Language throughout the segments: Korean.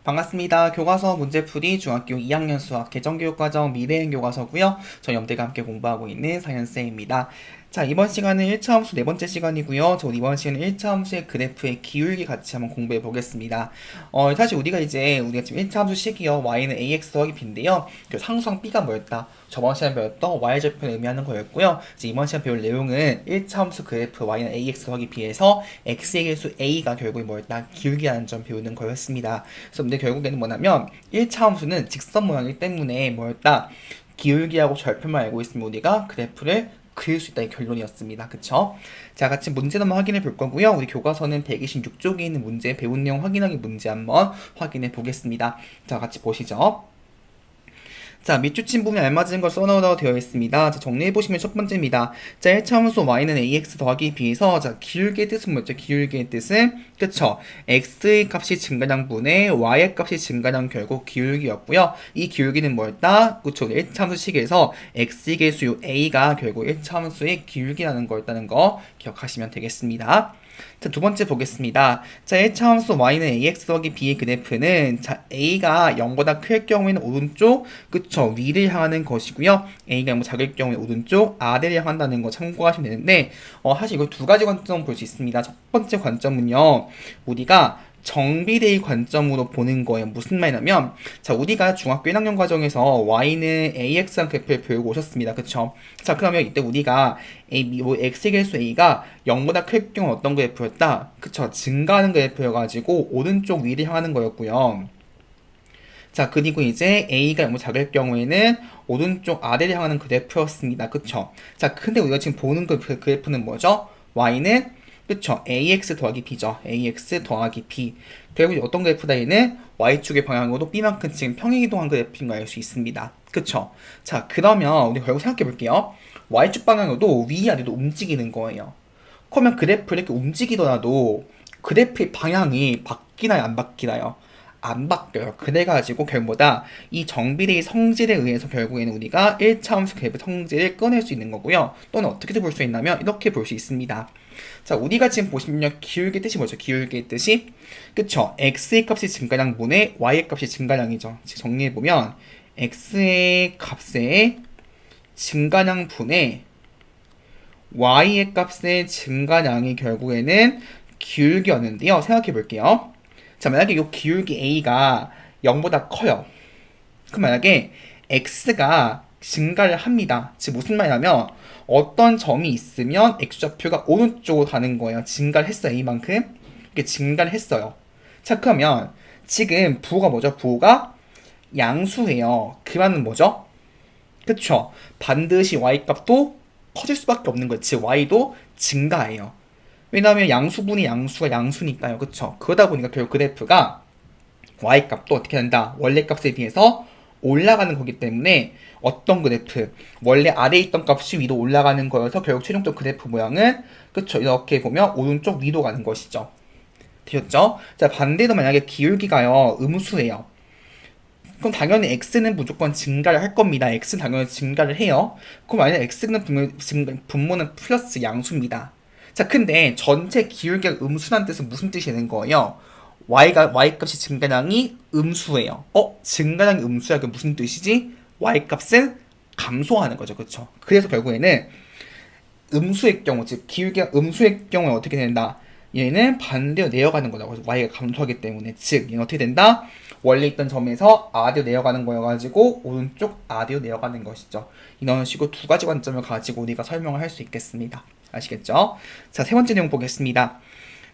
반갑습니다. 교과서 문제풀이 중학교 2학년 수학 개정교육과정 미래행 교과서고요. 저희 염대가 함께 공부하고 있는 사연쌤입니다. 자, 이번 시간은 1차 함수 네 번째 시간이고요. 저 이번 시간은 1차 함수의 그래프의 기울기 같이 한번 공부해 보겠습니다. 사실 우리가 지금 1차 함수 식이요. y는 ax 더하기 b인데요. 그 상수항 b가 뭐였다? 저번 시간에 배웠던 y절편을 의미하는 거였고요. 이제 이번 시간 배울 내용은 1차 함수 그래프 y는 ax 더하기 b에서 x의 개수 a가 결국에 뭐였다? 기울기라는 점 배우는 거였습니다. 그래서 근데 결국에는 뭐냐면 1차 함수는 직선 모양이기 때문에 뭐였다? 기울기하고 절편만 알고 있으면 우리가 그래프를 그릴 수 있다 이 결론이었습니다. 그쵸? 자, 같이 문제도 한번 확인해 볼 거고요. 우리 교과서는 126쪽에 있는 문제, 배운 내용 확인하기 문제 한번 확인해 보겠습니다. 자, 같이 보시죠. 자, 밑줄친 부분에 알맞은 걸 써놓으라고 되어 있습니다. 자, 정리해보시면 첫 번째입니다. 자, 1차 함수 y는 ax 더하기 b에서 자, 기울기의 뜻은 뭐죠? 기울기의 뜻은 그쵸? x의 값이 증가량분의 y의 값이 증가량 결국 기울기였고요. 이 기울기는 뭐였다? 그쵸? 1차 함수 식에서 x의 개수 a가 결국 1차 함수의 기울기라는 거였다는 거 기억하시면 되겠습니다. 자, 두 번째 보겠습니다. 자, 1차 함수 y는 ax 더하기 b의 그래프는 자, a가 0보다 클 경우에는 오른쪽, 그쵸, 위를 향하는 것이고요. a가 0보다 작을 경우에 오른쪽, 아래를 향한다는 거 참고하시면 되는데 사실 이거 두 가지 관점 볼 수 있습니다. 첫 번째 관점은요. 우리가 정비례의 관점으로 보는 거예요. 무슨 말이냐면 자, 우리가 중학교 1학년 과정에서 y는 ax한 그래프를 배우고 오셨습니다. 그쵸? 자, 그러면 이때 우리가 x의 개수 a가 0보다 클 경우 어떤 그래프였다? 그쵸? 증가하는 그래프여가지고 오른쪽 위를 향하는 거였고요. 자, 그리고 이제 a가 0보다 작을 경우에는 오른쪽 아래를 향하는 그래프였습니다. 그쵸? 자, 근데 우리가 지금 보는 그 그래프는 뭐죠? y는 그쵸? ax 더하기 b죠. ax 더하기 b. 결국 어떤 그래프다 얘는 y축의 방향으로 b만큼 지금 평행이동한 그래프인 걸 알 수 있습니다. 그쵸? 자, 그러면 우리 결국 생각해 볼게요. y축 방향으로도 위아래로 움직이는 거예요. 그러면 그래프를 이렇게 움직이더라도 그래프의 방향이 바뀌나요? 안 바뀌나요? 안 바뀌어요. 그래가지고 결국보다 이 정비례의 성질에 의해서 결국에는 우리가 1차 함수 그래프 성질을 꺼낼 수 있는 거고요. 또는 어떻게 볼 수 있냐면 이렇게 볼 수 있습니다. 자, 우리가 지금 보시면요. 기울기의 뜻이 뭐죠? 기울기의 뜻이 그쵸? x의 값이 증가량 분의 y의 값이 증가량이죠. 정리해보면 x의 값의 증가량 분의 y의 값의 증가량이 결국에는 기울기였는데요. 생각해 볼게요. 자, 만약에 이 기울기 a가 0보다 커요. 그럼 만약에 x가 증가를 합니다. 즉 무슨 말이냐면 어떤 점이 있으면 x좌표가 오른쪽으로 가는 거예요. 증가를 했어요. a만큼. 이게 증가를 했어요. 자, 그러면 지금 부호가 뭐죠? 부호가 양수예요. 그 말은 뭐죠? 그쵸? 반드시 y값도 커질 수밖에 없는 거예요. 즉 y도 증가해요. 왜냐하면 양수분이 양수가 양수니까요. 그쵸? 그러다 보니까 결국 그래프가 y값도 어떻게 된다? 원래 값에 비해서 올라가는 거기 때문에 어떤 그래프, 원래 아래에 있던 값이 위로 올라가는 거여서 결국 최종적 그래프 모양은 그쵸? 이렇게 보면 오른쪽 위로 가는 것이죠. 되셨죠? 자, 반대로 만약에 기울기가요 음수예요. 그럼 당연히 x는 무조건 증가를 할 겁니다. x는 당연히 증가를 해요. 그럼 만약에 x는 분모는 플러스 양수입니다. 자, 근데 전체 기울기가 음수란 뜻은 무슨 뜻이 되는 거예요? y값이 증가량이 음수예요. 증가량이 음수야. 그게 무슨 뜻이지? y값은 감소하는 거죠. 그쵸? 그래서 결국에는 음수의 경우, 즉 기울기가 음수의 경우에 어떻게 된다? 얘는 반대로 내려가는 거다. 그래서 y가 감소하기 때문에 즉 얘는 어떻게 된다? 원래 있던 점에서 아래로 내려가는 거여가지고 오른쪽 아래로 내려가는 것이죠. 이런 식으로 두 가지 관점을 가지고 우리가 설명을 할 수 있겠습니다. 아시겠죠? 자, 세 번째 내용 보겠습니다.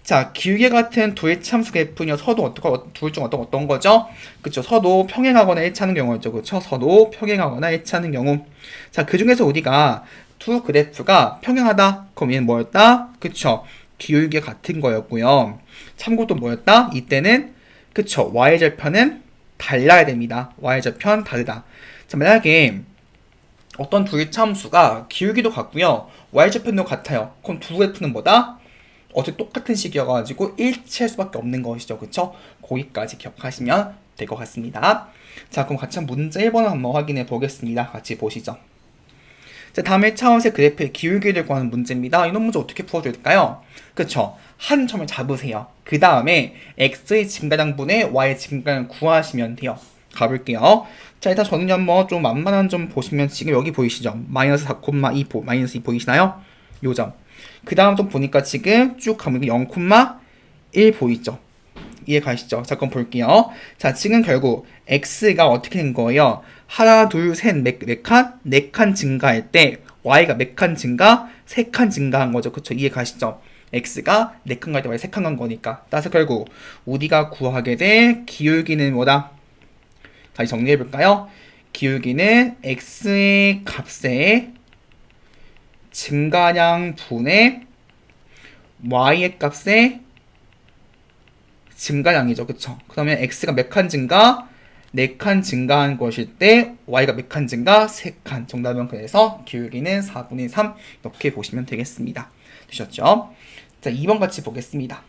자, 기울기 같은 두 일참수 그래프는요, 서도 둘 중 어떤 거죠? 그쵸, 서도 평행하거나 일치하는 경우였죠. 그쵸, 서도 평행하거나 일치하는 경우. 자, 그 중에서 우리가 두 그래프가 평행하다? 그럼 얘는 뭐였다? 그쵸, 기울기가 같은 거였고요. 참고 또 뭐였다? 이때는 그쵸, y절편은 달라야 됩니다. y절편 다르다. 자, 만약에 어떤 두 일참수가 기울기도 같고요, y절편도 같아요. 그럼 두 그래프는 뭐다? 어차피 똑같은 식이어가지고 일치할 수밖에 없는 것이죠. 그쵸? 거기까지 기억하시면 될 것 같습니다. 자, 그럼 같이 문제 1번을 한번 확인해 보겠습니다. 같이 보시죠. 자, 다음 1차원의 그래프의 기울기를 구하는 문제입니다. 이런 문제 어떻게 풀어줘야 될까요? 그쵸? 한 점을 잡으세요. 그 다음에 x의 증가량분의 y의 증가량을 구하시면 돼요. 가볼게요. 자, 일단 저는 한번 좀 만만한 점 보시면 지금 여기 보이시죠? 마이너스 4,2 마이너스 2 보이시나요? 요 점. 그 다음 좀 보니까 지금 쭉 가면 0,1 보이죠? 이해 가시죠? 잠깐 볼게요. 자, 지금 결국 x가 어떻게 된 거예요? 하나, 둘, 셋, 네 칸? 네 칸 증가할 때 y가 몇 칸 증가? 세 칸 증가한 거죠. 그쵸? 이해 가시죠? x가 네 칸 갈 때 y 세 칸 간 거니까. 따라서 결국 우리가 구하게 될 기울기는 뭐다? 다시 정리해 볼까요? 기울기는 x의 값의 증가량 분의 y의 값의 증가량이죠. 그쵸? 그러면 x가 몇 칸 증가? 4칸 증가한 것일 때 y가 몇 칸 증가? 3칸. 정답은 그래서 기울기는 4분의 3 이렇게 보시면 되겠습니다. 되셨죠? 자, 2번 같이 보겠습니다.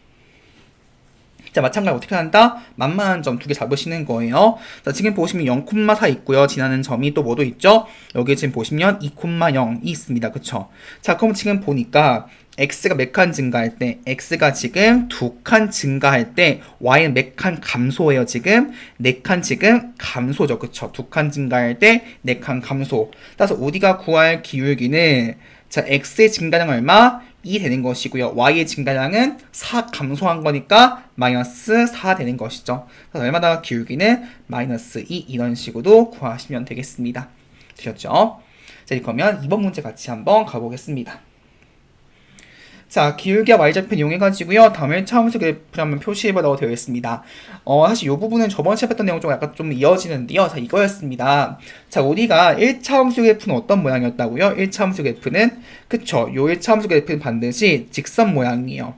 자, 마찬가지로 어떻게 한다? 만만한 점 2개 잡으시는 거예요. 자, 지금 보시면 0,4 있고요. 지나는 점이 또 뭐도 있죠? 여기 지금 보시면 2,0이 있습니다. 그쵸? 자, 그럼 지금 보니까 x가 몇 칸 증가할 때, x가 지금 2칸 증가할 때, y는 몇 칸 감소해요, 지금? 4칸 지금 감소죠, 그쵸? 2칸 증가할 때, 4칸 감소. 따라서 우리가 구할 기울기는, 자, x의 증가량 얼마? 2 되는 것이고요. y의 증가량은 4 감소한 거니까 마이너스 4 되는 것이죠. 그래서 얼마나 기울기는 마이너스 2 이런 식으로 구하시면 되겠습니다. 되셨죠? 자, 그러면 2번 문제 같이 한번 가보겠습니다. 자, 기울기와 y좌표를 이용해가지고요. 다음에 차함수 그래프를 한번 표시해보라고 되어 있습니다. 사실 이 부분은 저번 시간에 했던 내용 좀 약간 좀 이어지는데요. 자, 이거였습니다. 자, 우리가 1차 함수 그래프는 어떤 모양이었다고요? 1차 함수 그래프는, 그쵸. 요 1차 함수 그래프는 반드시 직선 모양이에요.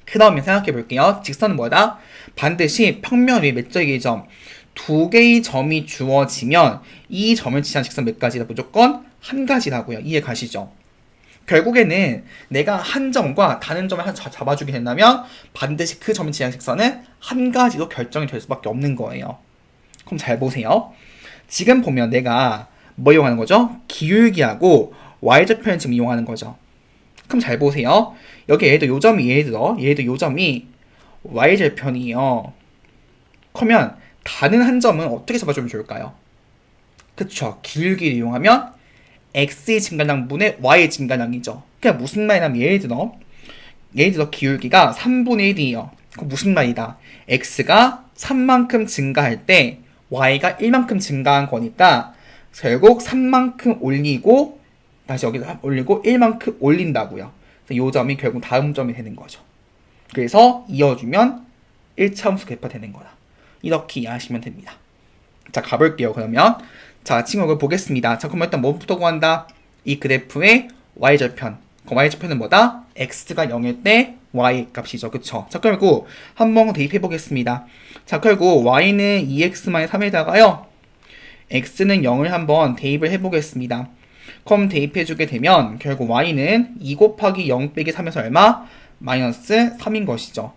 그 다음에 생각해 볼게요. 직선은 뭐다? 반드시 평면 위에 몇 점의 점? 2개의 점이 주어지면 이 점을 지나는 직선 몇 가지다? 무조건 한 가지라고요. 이해 가시죠? 결국에는 내가 한 점과 다른 점을 잡아주게 된다면 반드시 그 점을 지나는 직선은 한 가지로 결정이 될 수밖에 없는 거예요. 그럼 잘 보세요. 지금 보면 내가 뭐 이용하는 거죠? 기울기하고 y좌표를 지금 이용하는 거죠. 그럼 잘 보세요. 여기 예를 들어 요 점이 요 점이 y좌표이에요. 그러면 다른 한 점은 어떻게 잡아주면 좋을까요? 그쵸. 기울기를 이용하면 x의 증가량분의 y의 증가량이죠. 그냥 무슨 말이냐면 예를 들어 기울기가 3분의 1이에요. 그럼 무슨 말이다? x가 3만큼 증가할 때 y가 1만큼 증가한 거니까 결국 3만큼 올리고 다시 여기다 올리고 1만큼 올린다고요. 그래서 이 점이 결국 다음 점이 되는 거죠. 그래서 이어주면 1차 함수 그래프가 되는 거다. 이렇게 이해하시면 됩니다. 자, 가볼게요. 그러면 자, 지금 이걸 보겠습니다. 자, 그럼 일단 뭐부터 구한다? 이 그래프의 y절편. 그 y절편은 뭐다? x가 0일 때 y 값이죠. 그쵸? 자, 그리고 한번 대입해 보겠습니다. 자, 그리고 y는 2x-3에다가요. x는 0을 한번 대입을 해 보겠습니다. 그럼 대입해 주게 되면 결국 y는 2 곱하기 0 빼기 3에서 얼마? 마이너스 3인 것이죠.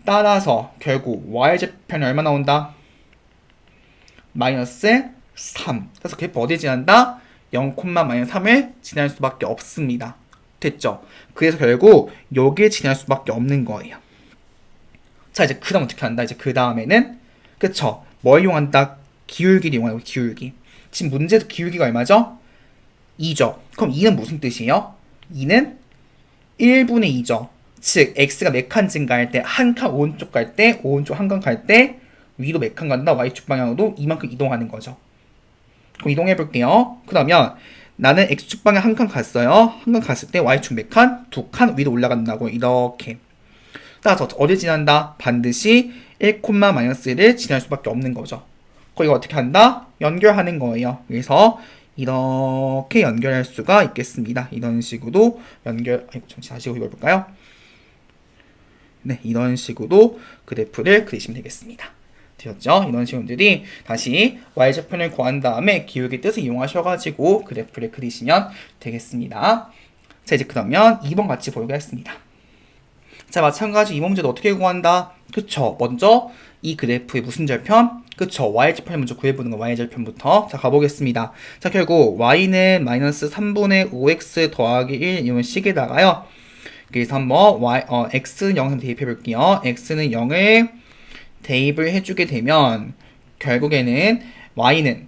따라서 결국 y절편이 얼마 나온다? 마이너스 3. 그래서 그래프 어디 지난다? 0,-3을 지날 수밖에 없습니다. 됐죠? 그래서 결국 여기에 지날 수밖에 없는 거예요. 자, 이제 그 다음 어떻게 한다? 이제 그 다음에는 그쵸? 뭘 이용한다? 기울기를 이용하고 기울기. 지금 문제에서 기울기가 얼마죠? 2죠. 그럼 2는 무슨 뜻이에요? 2는 1분의 2죠. 즉 x가 몇 칸 증가할 때 한 칸 오른쪽 갈 때 오른쪽 한 칸 갈 때 위로 몇 칸 간다? y축 방향으로 이만큼 이동하는 거죠. 그럼 이동해 볼게요. 그러면 나는 x축 방향 한 칸 갔어요. 한 칸 갔을 때 y축 몇 칸? 2칸 위로 올라간다고 이렇게. 따라서 어디 지난다? 반드시 1,-1을 지날 수밖에 없는 거죠. 그리고 어떻게 한다? 연결하는 거예요. 그래서 이렇게 연결할 수가 있겠습니다. 이런 식으로 잠시 다시 이걸 볼까요? 네, 이런 식으로 그래프를 그리시면 되겠습니다. 되셨죠? 이런 식으로들이 다시 y좌표를 구한 다음에 기울기 뜻을 이용하셔가지고 그래프를 그리시면 되겠습니다. 자, 이제 그러면 2번 같이 보겠습니다. 자, 마찬가지 이번 문제도 어떻게 구한다? 그쵸? 먼저 이 그래프의 무슨 절편? 그쵸. y절편을 먼저 구해보는 거 y절편부터. 자, 가보겠습니다. 자, 결국 y는 마이너스 3분의 5x 더하기 1 이런 식에다가요. 그래서 한번 x는 0을 대입해 볼게요. x는 0을 대입을 해주게 되면 결국에는 y는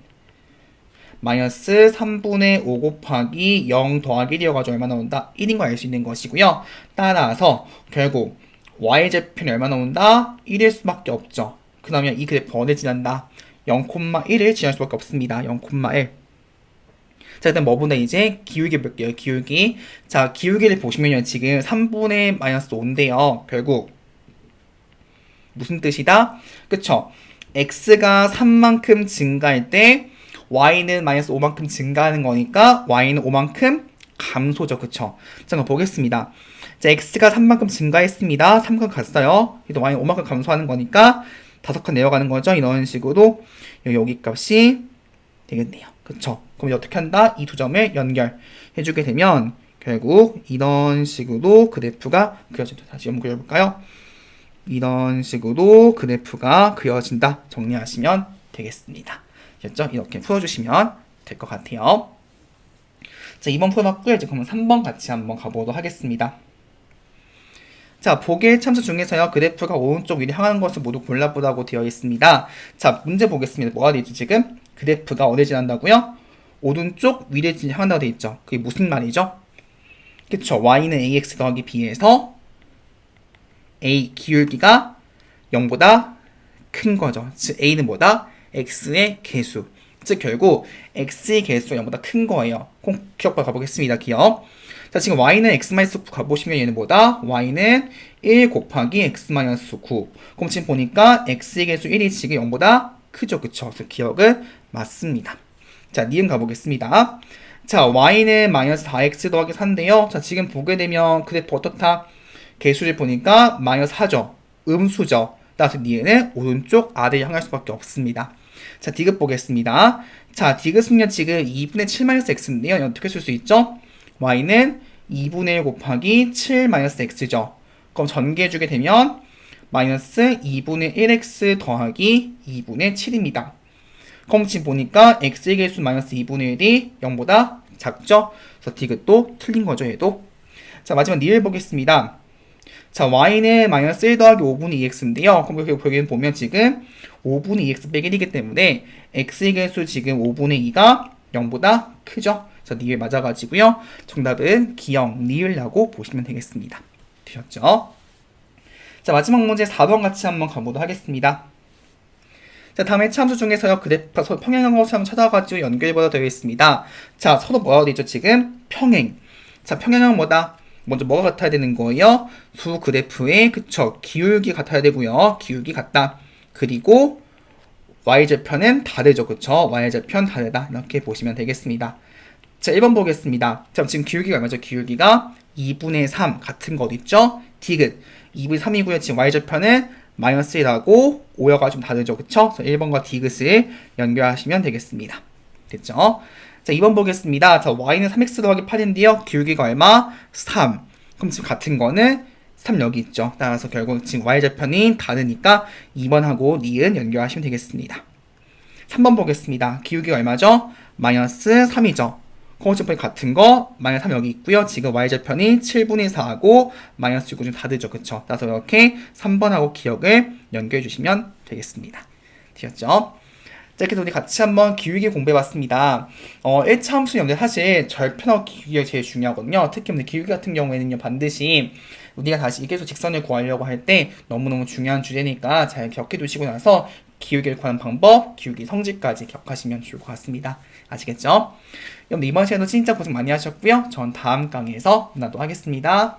마이너스 3분의 5 곱하기 0 더하기 1이어가지고 얼마 나온다? 1인 거 알 수 있는 것이고요. 따라서 결국 y절편이 얼마 나온다? 1일 수밖에 없죠. 그러면 이 그래프 어디 지난다? 0,1을 지날 수밖에 없습니다. 0,1. 자, 일단 뭐보다 이제 기울기 볼게요. 기울기. 자, 기울기를 보시면요. 지금 3분의 마이너스 5인데요. 결국 무슨 뜻이다? 그쵸? x가 3만큼 증가할 때 y는 마이너스 5만큼 증가하는 거니까 y는 5만큼 감소죠. 그쵸? 자, 그럼 보겠습니다. 자, x가 3만큼 증가했습니다. 3만큼 갔어요. 그래도 y는 5만큼 감소하는 거니까 5칸 내려가는 거죠. 이런 식으로 여기 값이 되겠네요. 그쵸? 그럼 어떻게 한다? 이 두 점을 연결해주게 되면 결국 이런 식으로 그래프가 그려진다. 다시 한번 그려볼까요? 이런 식으로 그래프가 그려진다. 정리하시면 되겠습니다. 됐죠? 이렇게 풀어주시면 될 것 같아요. 자, 2번 풀어봤고요. 이제 그러면 3번 같이 한번 가보도록 하겠습니다. 자, 보기의 참수 중에서요. 그래프가 오른쪽 위로 향하는 것을 모두 골라보라고 되어 있습니다. 자, 문제 보겠습니다. 뭐가 되어 있죠, 지금? 그래프가 어디 지난다고요? 오른쪽 위로 향한다고 되어 있죠. 그게 무슨 말이죠? 그쵸? y는 ax 더하기 b에서 a 기울기가 0보다 큰 거죠. 즉 a는 뭐다? x의 개수. 즉 결국 x의 개수가 0보다 큰 거예요. 꼭 기억과 가보겠습니다. 기억. 자, 지금 y는 x-9 가보시면 얘는 뭐다? y는 1 곱하기 x-9. 그럼 지금 보니까 x의 개수 1이 지금 0보다 크죠. 그쵸? 그래서 기억은 맞습니다. 자, 니은 가보겠습니다. 자, y는 마이너스 4x 더하기 4인데요. 자, 지금 보게 되면 그래프 어떻다? 개수를 보니까 마이너스 4죠. 음수죠. 따라서 니은은 오른쪽 아래를 향할 수밖에 없습니다. 자, 디귿 보겠습니다. 자, 디귿은요, 지금 2분의 7-x인데요. 어떻게 쓸 수 있죠? y는 2분의 1 곱하기 7-x죠. 그럼 전개해주게 되면 마이너스 2분의 1x 더하기 2분의 7입니다. 그럼 지금 보니까 x의 개수 마이너스 2분의 1이 0보다 작죠? 그래서 디귿도 틀린 거죠, 얘도. 자, 마지막 니을 보겠습니다. 자, y는 마이너스 1 더하기 5분의 2x인데요. 그럼 여기 보면 지금 5분의 2x 빼기 1이기 때문에 x의 개수 지금 5분의 2가 0보다 크죠? 그래서 니을 맞아가지고요. 정답은 기역, 니을라고 보시면 되겠습니다. 되셨죠? 자, 마지막 문제 4번 같이 한번 가보도록 하겠습니다. 자, 다음에 참수 중에서요. 그래프가 서로 평행한 것을 한번 찾아가지고 연결보다 되어 있습니다. 자, 서로 뭐라고 되어 있죠? 지금 평행. 자, 평행은 뭐다? 먼저 뭐가 같아야 되는 거예요? 두 그래프의 그쵸 기울기 같아야 되고요. 기울기 같다. 그리고 y절편은 다르죠. 그쵸? y절편 다르다. 이렇게 보시면 되겠습니다. 자, 1번 보겠습니다. 자, 지금 기울기가 얼마죠? 기울기가 2분의 3 같은 거 어딨죠? 디귿 2분의 3이고요. 지금 y절편은 마이너스 1하고 5여가 좀 다르죠. 그쵸? 그래서 1번과 디귿을 연결하시면 되겠습니다. 됐죠? 자, 2번 보겠습니다. 자, y는 3x 더하기 8인데요. 기울기가 얼마? 3. 그럼 지금 같은 거는 3 여기 있죠. 따라서 결국 지금 y절편이 다르니까 2번하고 니은 연결하시면 되겠습니다. 3번 보겠습니다. 기울기가 얼마죠? 마이너스 3이죠. 그럼 지금 같은 거 마이너스 3 여기 있고요. 지금 y절편이 7분의 4하고 마이너스 6은 좀 다르죠. 그쵸? 따라서 이렇게 3번하고 기억을 연결해 주시면 되겠습니다. 되셨죠? 자, 이렇게 해서 우리 같이 한번 기울기 공부해봤습니다. 1차 함수 영역 사실 절편하고 기울기가 제일 중요하거든요. 특히 기울기 같은 경우에는요, 반드시 우리가 다시 이계수 직선을 구하려고 할 때 너무너무 중요한 주제니까 잘 기억해 두시고 나서 기울기를 구하는 방법, 기울기 성질까지 기억하시면 좋을 것 같습니다. 아시겠죠? 여러분 이번 시간도 진짜 고생 많이 하셨고요. 전 다음 강의에서 만나도록 하겠습니다.